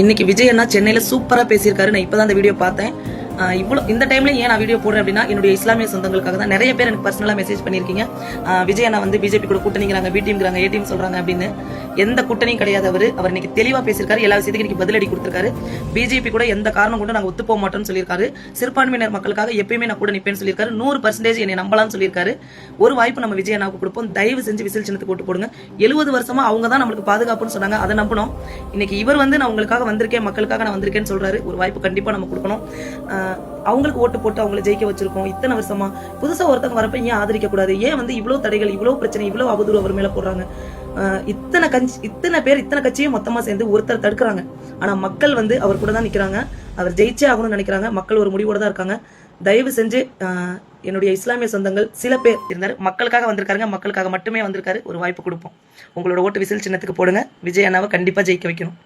இன்னைக்கு விஜய் அண்ணா சென்னையில சூப்பரா பேசியிருக்காரு. நான் இப்பதான் அந்த வீடியோ பார்த்தேன். இவ்வளோ இந்த டைம்ல ஏன் நான் வீடியோ போடுறேன் அப்படின்னா, என்னுடைய இஸ்லாமிய சொந்தங்களுக்காக தான். நிறைய பேர் எனக்கு பர்சனலா மெசேஜ் பண்ணிருக்கீங்க. விஜய் அண்ணா வந்து பிஜேபி கூட கூட்டணிங்கிறாங்க, பி டீம்ங்கிறாங்க, ஏ டீம் சொல்றாங்க அப்படின்னு. எந்த கூட்டணியும் கிடையாது. அவர் இன்னைக்கு தெளிவா பேசியிருக்காரு. எல்லா விஷயத்துக்கும் இன்னைக்கு பதிலடி கொடுத்திருக்காரு. பிஜேபி கூட எந்த காரணம் கொண்டு நாங்க ஒத்து போக மாட்டோம்னு சொல்லியிருக்காரு. சிறுபான்மையினர் மக்களுக்காக எப்பயுமே நான் கூட நிப்பேன்னு சொல்லியிருக்காரு. 100% என்னை நம்பலாம்னு சொல்லியிருக்காரு. ஒரு வாய்ப்பு நம்ம விஜய் அண்ணாவுக்கு கொடுப்போம். தயவு செஞ்சு விசில் சின்னத்துக்கு ஓட்டு போடுங்க. 70 வருஷமா அவங்க தான் நம்மளுக்கு பாதுகாப்புன்னு சொன்னாங்க. அதை நம்பணும். இன்னைக்கு இவர் வந்து நான் உங்களுக்காக வந்திருக்கேன், மக்களுக்காக நான் வந்திருக்கேன்னு சொல்றாரு. ஒரு வாய்ப்பு கண்டிப்பா நம்ம கொடுக்கணும். அவங்களுக்கு ஓட்டு போட்டு அவங்களை ஜெயிக்க வச்சிருக்கோம் இத்தனை வருஷமா. புதுசா ஒருத்தவங்க வரப்ப ஏன் ஆதரிக்க கூடாது? ஏன் வந்து இவ்வளவு தடைகள், இவ்வளவு பிரச்சனை, இவ்வளவு அவதூறு அவர் மேல போடுறாங்க? இத்தனை பேர் இத்தனை கட்சியும் மொத்தமா சேர்ந்து ஒருத்தர் தடுக்கிறாங்க. ஆனா மக்கள் வந்து அவர் கூட தான் நிக்கிறாங்க. அவர் ஜெயிச்சே ஆகணும்னு நினைக்கிறாங்க. மக்கள் ஒரு முடிவோட தான் இருக்காங்க. தயவு செஞ்சு என்னுடைய இஸ்லாமிய சொந்தங்கள் சில பேர் இருந்தாரு, மக்களுக்காக வந்திருக்காருங்க. மக்களுக்காக மட்டுமே வந்திருக்காரு. ஒரு வாய்ப்பு கொடுப்போம். உங்களோட ஓட்டு விசில் சின்னத்துக்கு போடுங்க. விஜய் அண்ணாவை கண்டிப்பா ஜெயிக்க வைக்கணும்.